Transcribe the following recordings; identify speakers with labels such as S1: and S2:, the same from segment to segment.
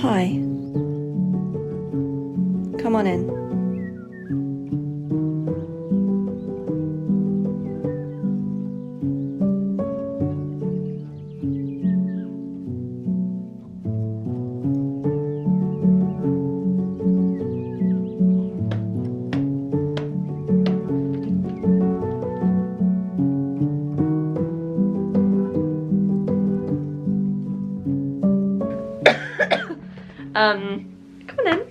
S1: Hi. Come on in. Come on in.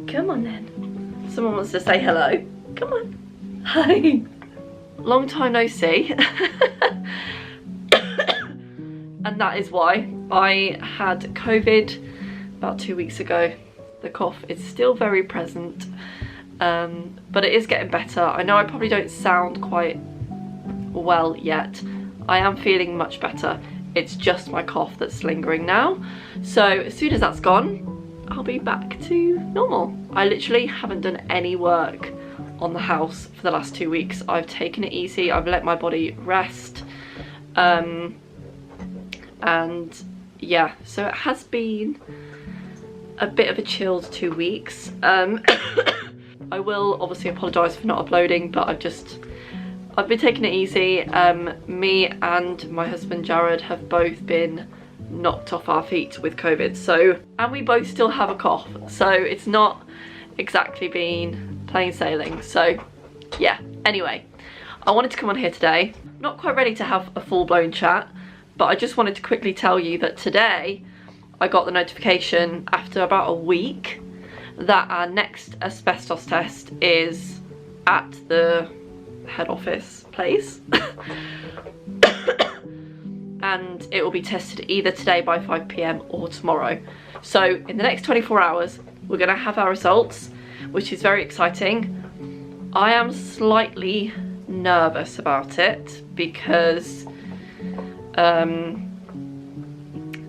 S1: Come on then. Someone wants to say hello. Come on. Hi. Long time no see. And that is why. I had COVID about 2 weeks ago. The cough is still very present, but it is getting better. I know I probably don't sound quite well yet. I am feeling much better. It's just my cough that's lingering now. So as soon as that's gone, I'll be back to normal. I literally haven't done any work on the house for the last 2 weeks. I've taken it easy. I've let my body rest. And yeah, so it has been a bit of a chilled 2 weeks. I will obviously apologise for not uploading, but I've been taking it easy. Me and my husband Jared have both been knocked off our feet with COVID, so, and we both still have a cough, so it's not exactly been plain sailing. So yeah, anyway, I wanted to come on here today. Not quite ready to have a full-blown chat, but I just wanted to quickly tell you that today I got the notification after about a week that our next asbestos test is at the head office place. And it will be tested either today by 5 PM or tomorrow. So in the next 24 hours we're going to have our results, which is very exciting. I am slightly nervous about it because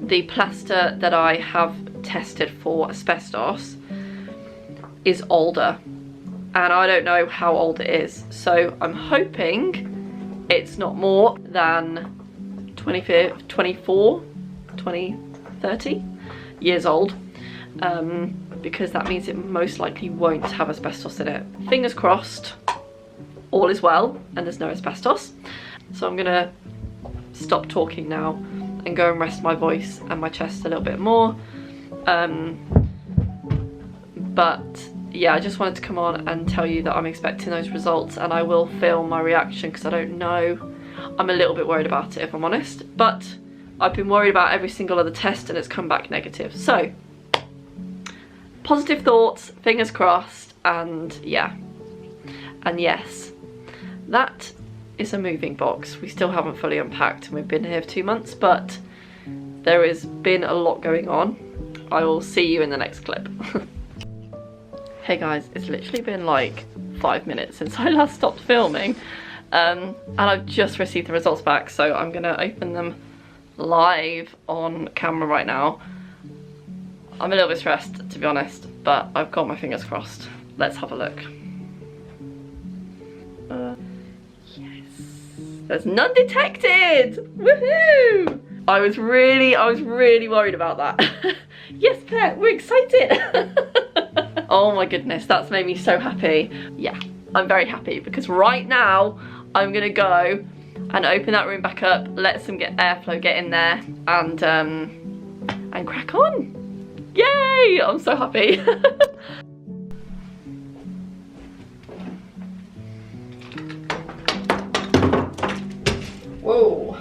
S1: the plaster that I have tested for asbestos is older, and I don't know how old it is, so I'm hoping it's not more than 24, 20, 30 years old, because that means it most likely won't have asbestos in it. Fingers crossed all is well and there's no asbestos. So I'm gonna stop talking now and go and rest my voice and my chest a little bit more. But yeah, I just wanted to come on and tell you that I'm expecting those results, and I will film my reaction because I don't know. I'm a little bit worried about it, if I'm honest, but I've been worried about every single other test and it's come back negative. So positive thoughts, fingers crossed, and yeah. And yes, that is a moving box. We still haven't fully unpacked and we've been here for 2 months, but there has been a lot going on. I will see you in the next clip. Hey guys, it's literally been like 5 minutes since I last stopped filming, and I've just received the results back, so I'm gonna open them live on camera right now. I'm a little bit stressed, to be honest, but I've got my fingers crossed. Let's have a look. Yes, there's none detected. Woohoo! I was really worried about that. Yes, Pet, we're excited. Oh my goodness, that's made me so happy. Yeah, I'm very happy because right now I'm gonna go and open that room back up, let some airflow get in there, and crack on. Yay! I'm so happy. Whoa.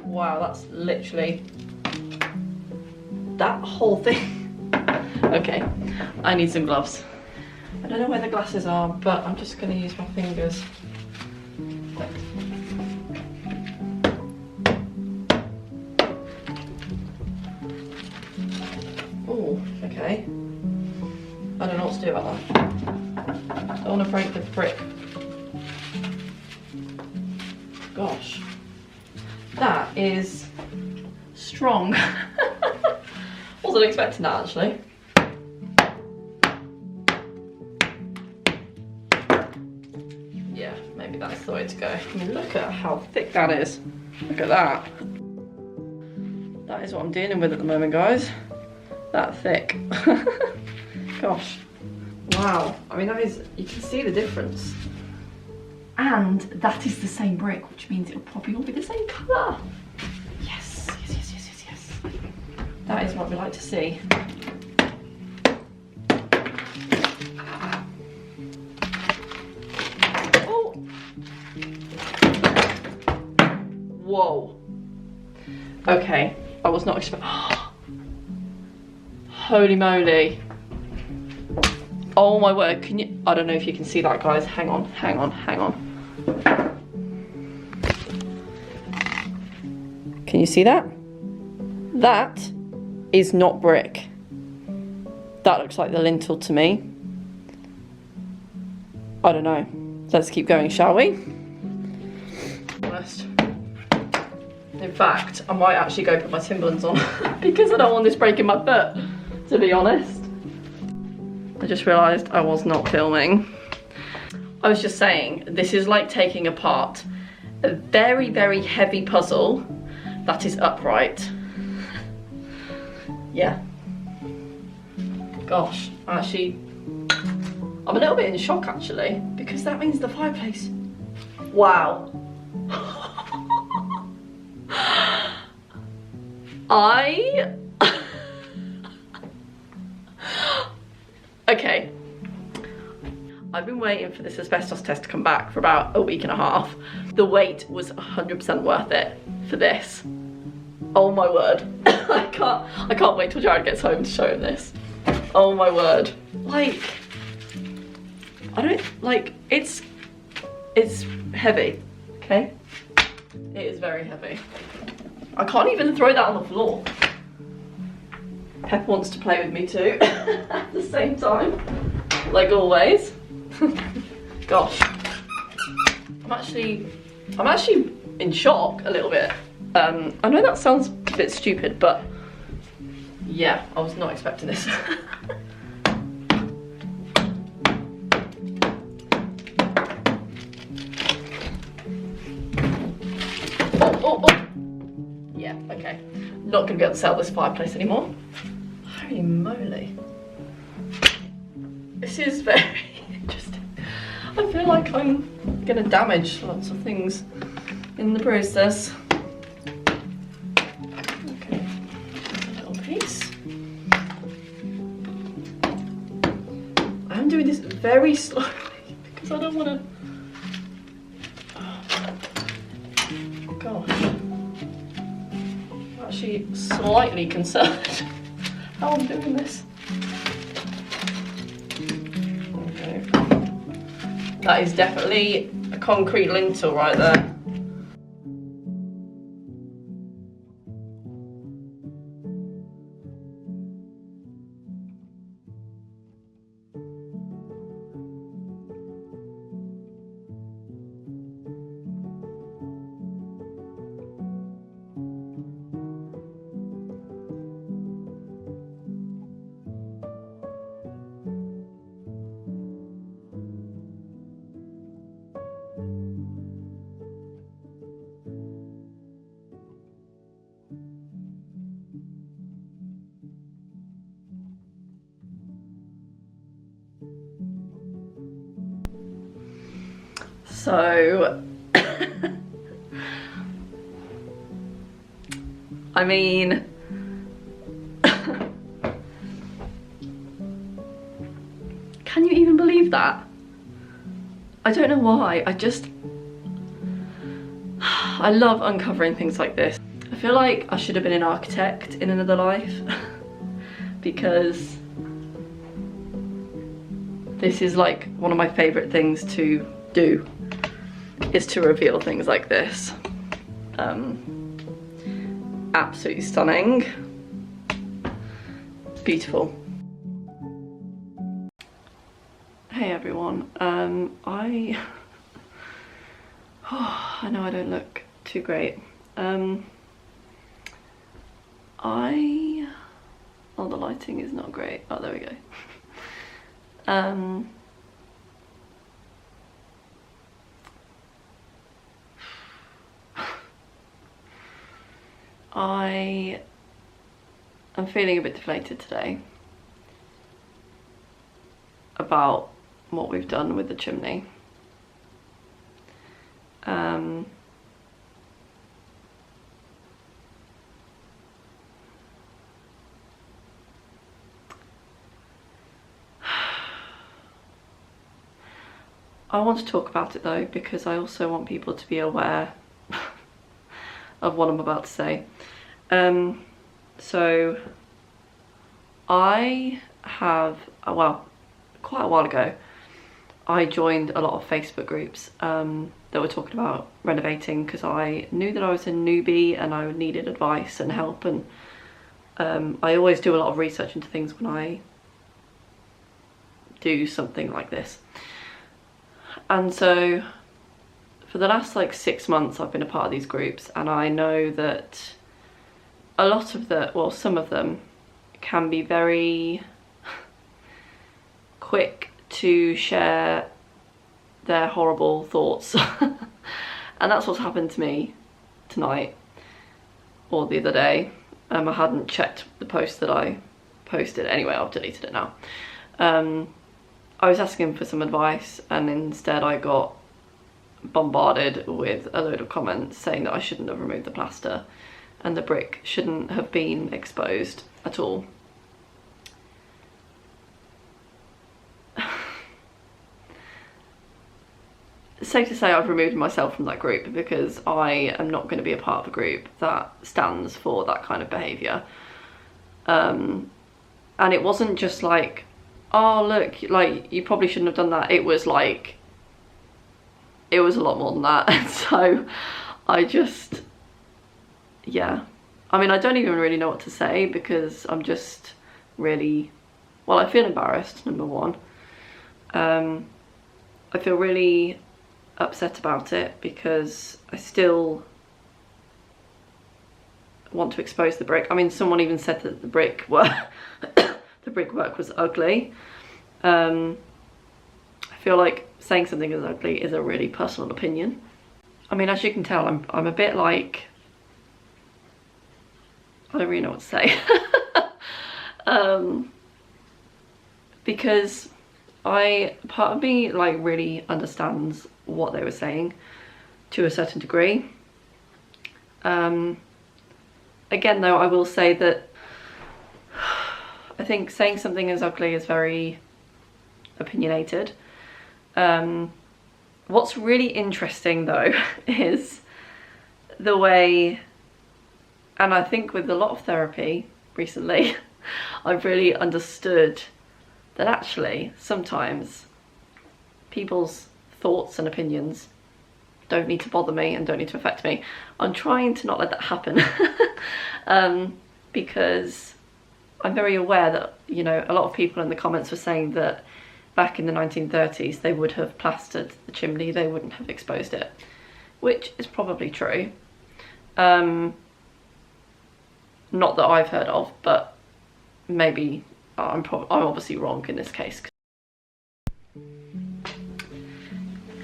S1: Wow, that's literally that whole thing. Okay, I need some gloves. I don't know where the glasses are, but I'm just going to use my fingers. Oh, okay. I don't know what to do about that. I don't want to break the brick. Gosh, that is strong. Wasn't expecting that actually. Yeah, maybe that's the way to go. I mean, look at how thick that is. Look at that. That is what I'm dealing with at the moment, guys. That thick. Gosh. Wow. I mean, that is, you can see the difference. And that is the same brick, which means it will probably all be the same colour. Yes, yes, yes, yes, yes, yes. That is what we like to see. Oh. Whoa. Okay, I was not expecting. Holy moly. Oh my word, can you, I don't know if you can see that, guys. Hang on, hang on, hang on. Can you see that? That is not brick. That looks like the lintel to me. I don't know. Let's keep going, shall we? Honest. In fact, I might actually go put my Timberlands on because I don't want this breaking my foot, to be honest. I just realised I was not filming. I was just saying, this is like taking apart a very, very heavy puzzle that is upright. Yeah. Gosh, I'm a little bit in shock actually, because that means the fireplace. Wow. Okay. I've been waiting for this asbestos test to come back for about a week and a half. The wait was 100% worth it for this. Oh my word. I can't wait till Jared gets home to show him this. Oh my word. Like, I don't, like, it's heavy, okay? It is very heavy. I can't even throw that on the floor. Pep wants to play with me too at the same time, like always. Gosh, I'm actually in shock a little bit. I know that sounds a bit stupid, but yeah, I was not expecting this. Oh. Yeah, okay. Not gonna be able to sell this fireplace anymore. Holy moly. This is very interesting. I feel like I'm gonna damage lots of things in the process. Okay, a little piece. I'm doing this very slowly because I don't wanna, gosh. I'm actually slightly concerned how I'm doing this. Okay. That is definitely a concrete lintel right there. So, I mean, can you even believe that? I don't know why, I love uncovering things like this. I feel like I should have been an architect in another life because this is like one of my favourite things to do, is to reveal things like this. Absolutely stunning. Beautiful. Hey everyone, I know I don't look too great. Oh, the lighting is not great. Oh, there we go. I I'm feeling a bit deflated today about what we've done with the chimney. I want to talk about it though, because I also want people to be aware of what I'm about to say. So I have, well, quite a while ago, I joined a lot of Facebook groups that were talking about renovating, because I knew that I was a newbie and I needed advice and help, and I always do a lot of research into things when I do something like this. And so for the last like 6 months I've been a part of these groups, and I know that a lot of well, some of them can be very quick to share their horrible thoughts. And that's what's happened to me tonight, or the other day. I hadn't checked the post that I posted. Anyway, I've deleted it now. I was asking for some advice, and instead I got bombarded with a load of comments saying that I shouldn't have removed the plaster and the brick shouldn't have been exposed at all. Safe to say I've removed myself from that group, because I am not going to be a part of a group that stands for that kind of behaviour. And it wasn't just like, oh look, like you probably shouldn't have done that. It was like, it was a lot more than that. And so I just, yeah, I mean, I don't even really know what to say, because I'm just really, well, I feel embarrassed, number one. I feel really upset about it, because I still want to expose the brick. I mean, someone even said that the brickwork the brickwork was ugly. I feel like saying something is ugly is a really personal opinion. I mean, as you can tell, I'm a bit like, I don't really know what to say. Because part of me like really understands what they were saying to a certain degree. Again though, I will say that I think saying something is ugly is very opinionated. What's really interesting though is the way, and I think with a lot of therapy recently, I've really understood that actually sometimes people's thoughts and opinions don't need to bother me and don't need to affect me. I'm trying to not let that happen. Because I'm very aware that, you know, a lot of people in the comments were saying that back in the 1930s they would have plastered the chimney, they wouldn't have exposed it, which is probably true. Not that I've heard of, but maybe I'm obviously wrong in this case.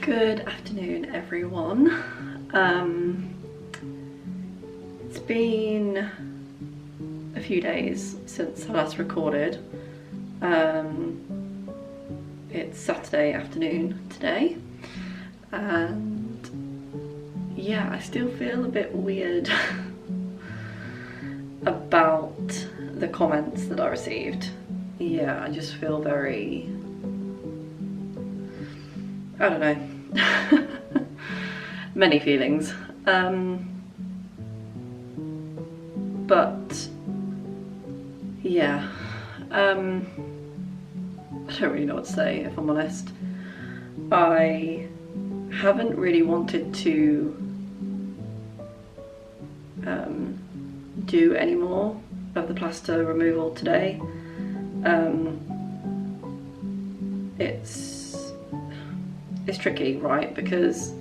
S1: Good afternoon everyone. It's been a few days since I last recorded. It's Saturday afternoon today, and yeah, I still feel a bit weird about the comments that I received. Yeah, I just feel very, I don't know, many feelings. But yeah, I don't really know what to say, if I'm honest. I haven't really wanted to do any more of the plaster removal today. It's tricky, right? Because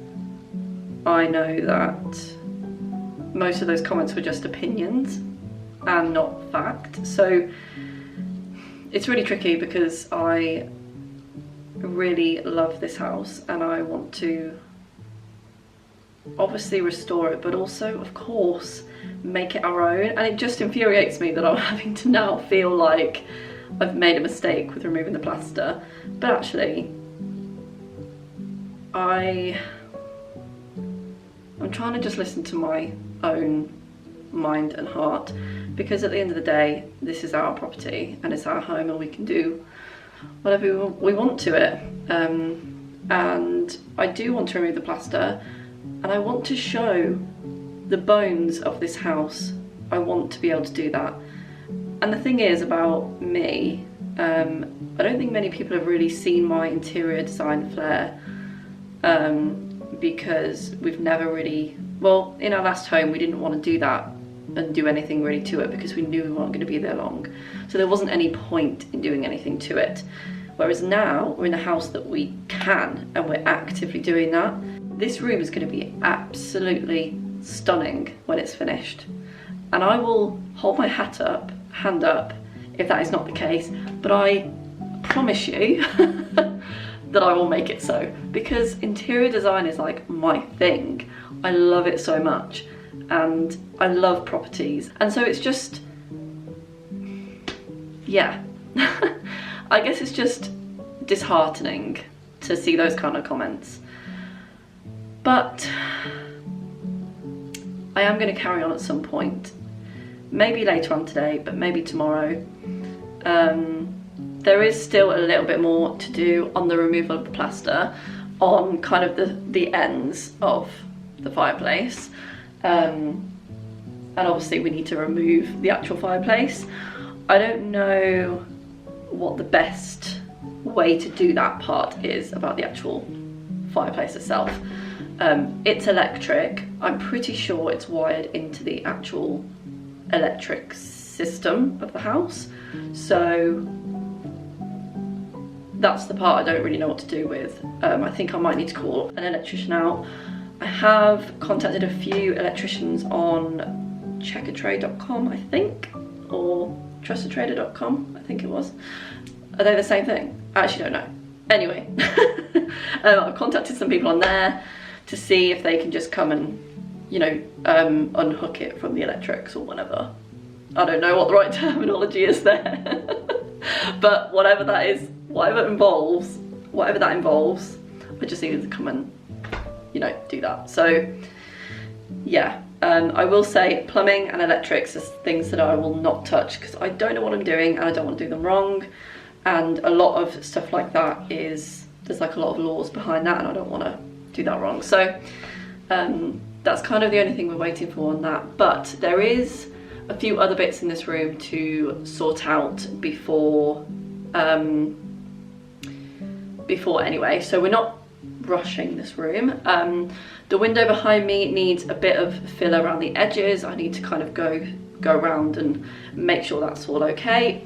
S1: I know that most of those comments were just opinions and not fact. So it's really tricky, because I really love this house and I want to obviously restore it, but also, of course, make it our own. And it just infuriates me that I'm having to now feel like I've made a mistake with removing the plaster. But actually, I'm trying to just listen to my own mind and heart, because at the end of the day, this is our property and it's our home, and we can do whatever we want to it. And I do want to remove the plaster, and I want to show the bones of this house. I want to be able to do that. And the thing is about me, I don't think many people have really seen my interior design flair, because we've never really, well, in our last home we didn't want to do that and do anything really to it, because we knew we weren't going to be there long, so there wasn't any point in doing anything to it. Whereas now we're in a house that we can, and we're actively doing that. This room is going to be absolutely stunning when it's finished, and I will hold my hand up if that is not the case, but I promise you that I will make it so, because interior design is like my thing. I love it so much, and I love properties, and so it's just, yeah. I guess it's just disheartening to see those kind of comments, but I am going to carry on at some point, maybe later on today, but maybe tomorrow. There is still a little bit more to do on the removal of the plaster on kind of the ends of the fireplace, and obviously we need to remove the actual fireplace. I don't know what the best way to do that part is about the actual fireplace itself. It's electric. I'm pretty sure it's wired into the actual electric system of the house, so that's the part I don't really know what to do with. I think I might need to call an electrician out. I have contacted a few electricians on checkertrade.com, I think, or trustedtrader.com, I think it was. Are they the same thing? I actually don't know. Anyway, I've contacted some people on there to see if they can just come and, you know, unhook it from the electrics or whatever. I don't know what the right terminology is there. But whatever that is, whatever that involves, I just needed to come and, you know, do that. So yeah, I will say plumbing and electrics are things that I will not touch, because I don't know what I'm doing and I don't want to do them wrong, and a lot of stuff like that is, there's like a lot of laws behind that, and I don't want to do that wrong. So that's kind of the only thing we're waiting for on that. But there is a few other bits in this room to sort out before anyway, so we're not rushing this room. The window behind me needs a bit of fill around the edges. I need to kind of go around and make sure that's all okay.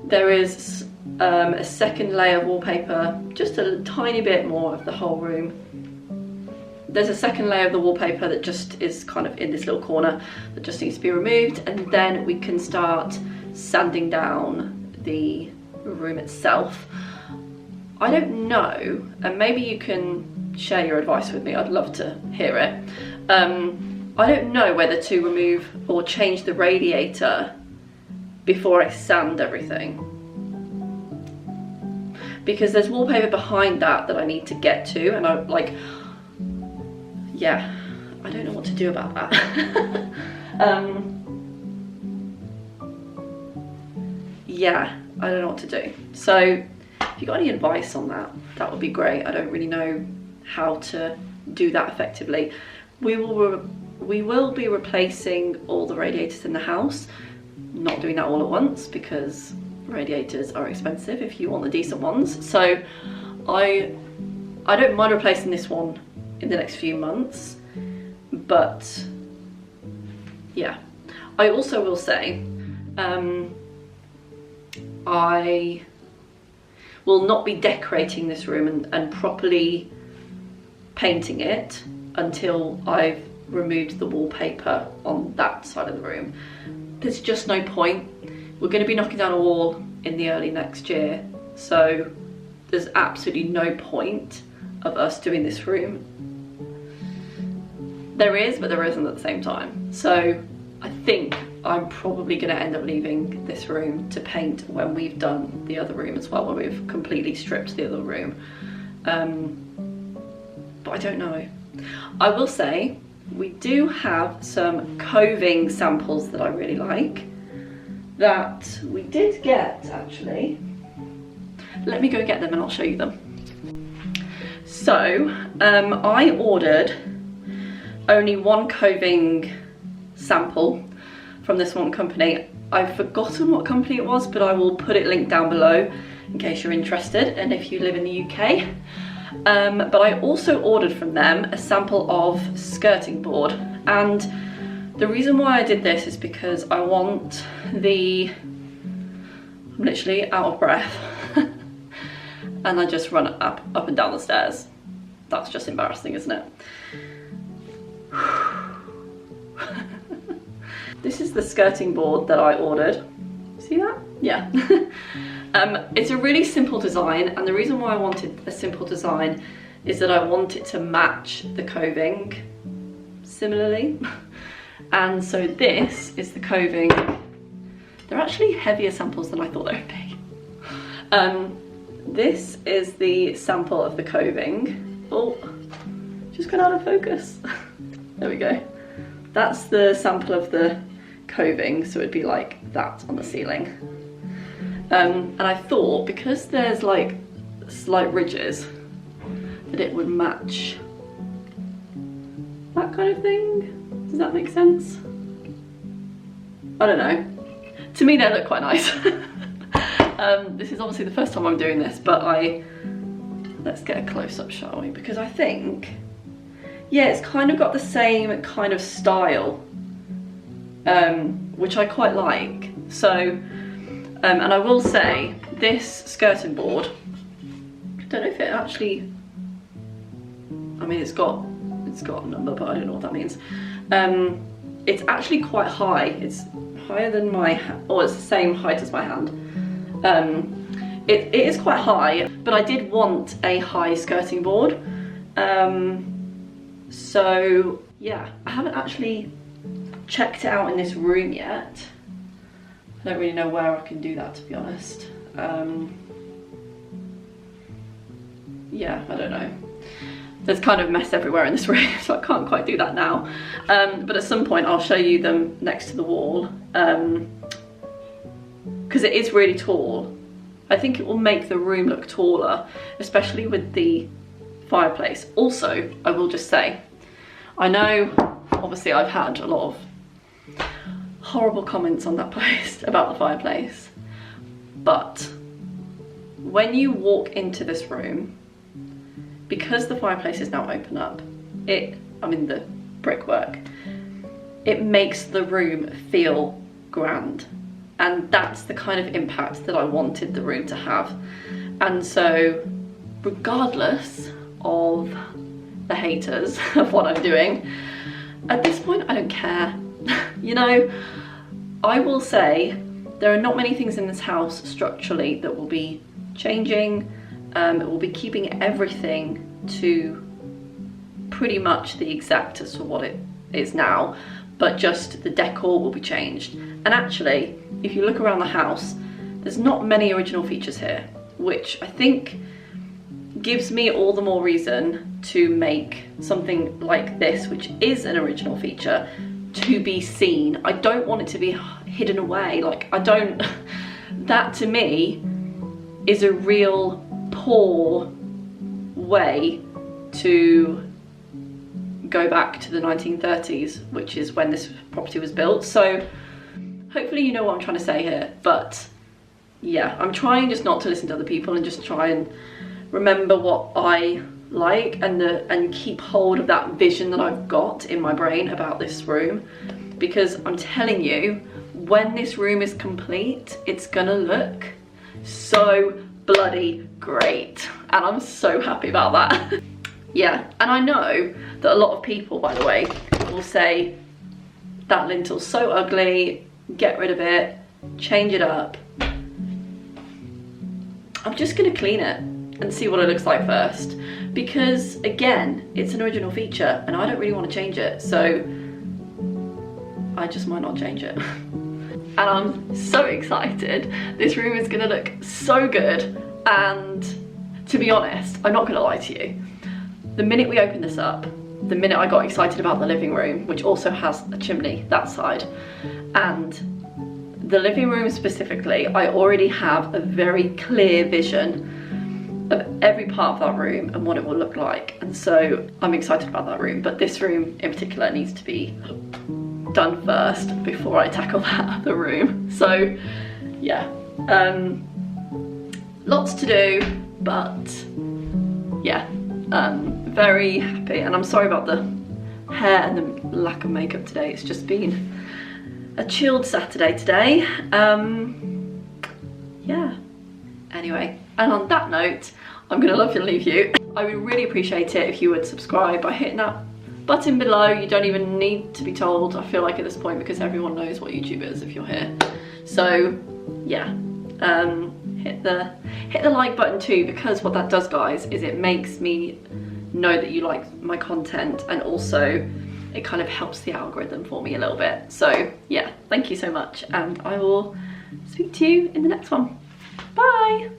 S1: There is a second layer of wallpaper, just a tiny bit more of the whole room. There's a second layer of the wallpaper that just is kind of in this little corner that just needs to be removed, and then we can start sanding down the room itself. I don't know, and maybe you can share your advice with me, I'd love to hear it. I don't know whether to remove or change the radiator before I sand everything, because there's wallpaper behind that I need to get to, and I like, yeah, I don't know what to do about that. Yeah, I don't know what to do. So if you got any advice on that, that would be great. I don't really know how to do that effectively. We will be replacing all the radiators in the house. Not doing that all at once, because radiators are expensive if you want the decent ones. So I don't mind replacing this one in the next few months, but yeah. I also will say, I will not be decorating this room and properly painting it until I've removed the wallpaper on that side of the room. There's just no point. We're going to be knocking down a wall in the early next year, so there's absolutely no point of us doing this room There is, but there isn't at the same time. So I think I'm probably going to end up leaving this room to paint when we've done the other room as well, when we've completely stripped the other room. But I don't know. I will say we do have some Coving samples that I really like that we did get, actually. Let me go get them and I'll show you them. So I ordered only one Coving sample from this one company. I've forgotten what company it was, but I will put it linked down below in case you're interested and if you live in the UK. But I also ordered from them a sample of skirting board, and the reason why I did this is because I want I'm literally out of breath and I just run up and down the stairs. That's just embarrassing, isn't it? This is the skirting board that I ordered. See that? Yeah. It's a really simple design, and the reason why I wanted a simple design is that I want it to match the Coving similarly. And so this is the Coving. They're actually heavier samples than I thought they would be. This is the sample of the Coving. Oh, just got out of focus. There we go. That's the sample of the Coving, so it'd be like that on the ceiling. And I thought, because there's like slight ridges, that it would match that kind of thing. Does that make sense? I don't know. To me they look quite nice. This is obviously the first time I'm doing this, but let's get a close-up, shall we? Because I think, yeah, it's kind of got the same kind of style, which I quite like. So, and I will say, this skirting board, I don't know if it actually, I mean, it's got a number, but I don't know what that means. It's actually quite high. It's higher than it's the same height as my hand. It is quite high, but I did want a high skirting board. So yeah, I haven't actually checked it out in this room yet. I don't really know where I can do that, to be honest. Yeah, I don't know. There's kind of mess everywhere in this room, so I can't quite do that now. But at some point I'll show you them next to the wall, because it is really tall. I think it will make the room look taller, especially with the fireplace. Also, I will just say, I know obviously I've had a lot of horrible comments on that post about the fireplace, but when you walk into this room, because the fireplace is now open up, the brickwork, it makes the room feel grand, and that's the kind of impact that I wanted the room to have. And so regardless of the haters of what I'm doing, at this point I don't care. You know, I will say there are not many things in this house structurally that will be changing. It will be keeping everything to pretty much the exact as to what it is now, but just the decor will be changed. And actually, if you look around the house, there's not many original features here, which I think gives me all the more reason to make something like this, which is an original feature, to be seen. I don't want it to be hidden away. Like, that to me is a real poor way to go back to the 1930s, which is when this property was built. So hopefully you know what I'm trying to say here, but yeah, I'm trying just not to listen to other people and just try and remember what I like and keep hold of that vision that I've got in my brain about this room, because I'm telling you, when this room is complete, it's gonna look so bloody great, and I'm so happy about that. Yeah, and I know that a lot of people, by the way, will say that lintel's so ugly, get rid of it, change it up. I'm just gonna clean it and see what it looks like first, because again, it's an original feature and I don't really want to change it, so I just might not change it. And I'm so excited. This room is gonna look so good, and to be honest, I'm not gonna lie to you. The minute we opened this up, the minute I got excited about the living room, which also has a chimney that side, and the living room specifically, I already have a very clear vision of every part of that room and what it will look like. And so I'm excited about that room, but this room in particular needs to be done first before I tackle that other room. So yeah, lots to do, but yeah, very happy. And I'm sorry about the hair and the lack of makeup today. It's just been a chilled Saturday today. Yeah, anyway, and on that note, I'm gonna love and leave you. I would really appreciate it if you would subscribe by hitting that button below. You don't even need to be told, I feel like, at this point, because everyone knows what YouTube is if you're here. So yeah, hit the like button too, because what that does, guys, is it makes me know that you like my content, and also it kind of helps the algorithm for me a little bit. So yeah, thank you so much, and I will speak to you in the next one. Bye.